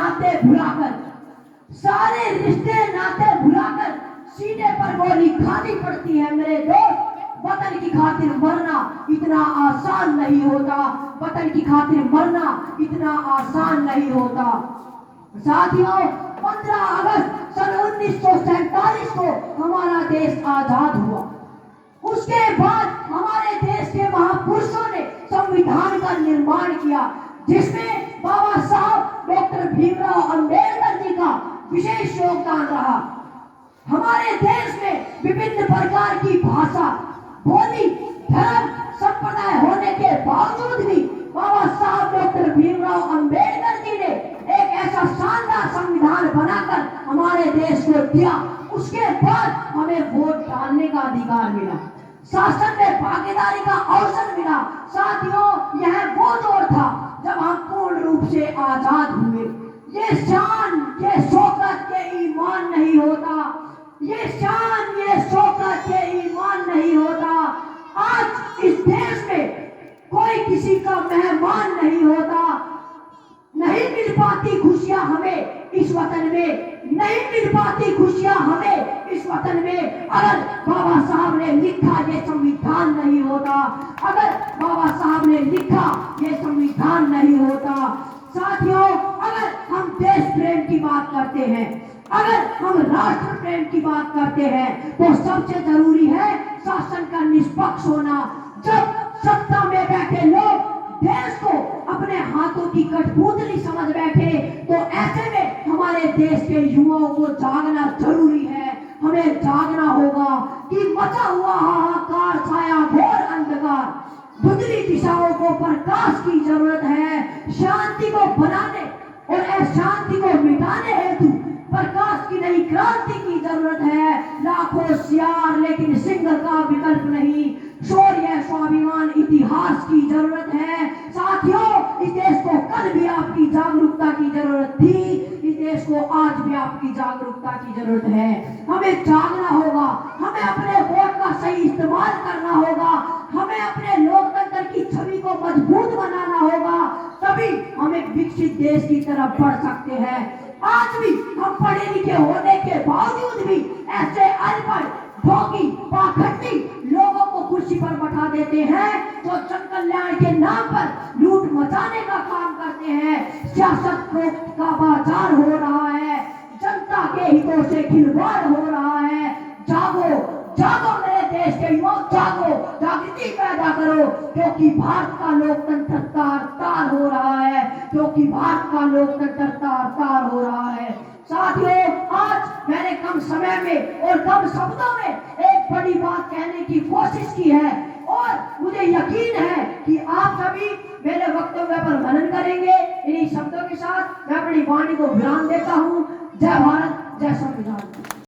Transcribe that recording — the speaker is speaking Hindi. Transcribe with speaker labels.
Speaker 1: नाते भुलाकर, सारे रिश्ते नाते भुलाकर सीने पर गोली खानी पड़ती है मेरे दोस्त। वतन की खातिर मरना इतना आसान नहीं होता, वतन की खातिर मरना इतना आसान नहीं होता। साथियों, 15 अगस्त सन 1947 को हमारा देश आजाद हुआ। उसके बाद हमारे देश के महापुरुषों ने संविधान का निर्माण किया, जिसमें बाबा साहब डॉक्टर भीमराव अंबेडकर जी का विशेष योगदान रहा। हमारे देश में विभिन्न प्रकार की भाषा, बोली, धर्म, संप्रदाय होने के बावजूद भी बाबा साहब डॉक्टर भीमराव अंबेडकर जी ने एक ऐसा शानदार संविधान बनाकर हमारे देश को दिया। उसके बाद हमें वोट डालने का अधिकार मिला, शासन में भागीदारी का अवसर मिला। साथियों, यह वो दौर था जब हम पूर्ण रूप से आजाद हुए। ये शान, ये शौकत, ये ईमान नहीं होता, ये शान, ये शौकत, ये ईमान नहीं होता। आज इस देश में कोई किसी का मेहमान नहीं होता। नहीं मिल पाती खुशियां हमें इस वतन में, नहीं मिल पाती खुशियां हमें इस वतन में। अगर बाबा साहब ने लिखा ये संविधान नहीं होता, अगर बाबा साहब ने लिखा ये संविधान नहीं होता। साथियों, अगर हम देश प्रेम की बात करते हैं, अगर हम राष्ट्र प्रेम की बात करते हैं, तो सबसे जरूरी है शासन का निष्पक्ष होना। जब सत्ता में बैठे लोग देश को अपने हाथों की कठपुतली समझ बैठे, तो ऐसे में हमारे देश के युवाओं को जागना जरूरी है। हमें जागना होगा कि मचा हुआ हाहाकार, छाया घोर अंधकार, धुंधली दिशाओं को प्रकाश की जरूरत है। शांति को बनाने और अशांति को मिटाने हेतु प्रकाश की नई क्रांति की जरूरत है। लाखों होशियार लेकिन सिंह का विकल्प नहीं, शौर्य, स्वाभिमान, इतिहास की जरूरत है। साथियों, इस देश को कल भी आपकी जागरूकता की जरूरत थी, इस देश को आज भी आपकी जागरूकता की जरूरत है। हमें जागना होगा, हमें अपने वोट का सही इस्तेमाल करना होगा, हमें अपने लोकतंत्र की छवि को मजबूत बनाना होगा, तभी हम एक विकसित देश की तरफ बढ़ सकते हैं। आज भी हम पढ़े लिखे होने के बावजूद भी ऐसे अनपढ़, ढोंगी, पाखंडी लोगों को कुर्सी पर बैठा देते हैं, जो जन कल्याण के नाम पर लूट मचाने का काम करते हैं। सियासत का बाजार हो रहा है, जनता के हितों से खिलवाड़ हो रहा है। जागो, जागो मेरे देश के युवाओं, जागो, जागृति पैदा करो, क्योंकि भारत का लोकतंत्र तार-तार हो रहा है, क्योंकि भारत का लोकतंत्र तार-तार हो रहा है। साथियों, आज मैंने कम समय में और कम शब्दों में एक बड़ी बात कहने की कोशिश की है, और मुझे यकीन है कि आप सभी मेरे वक्तव्य पर मनन करेंगे। इन्हीं शब्दों के साथ मैं अपनी वाणी को विराम देता हूँ। जय भारत, जय संविधान।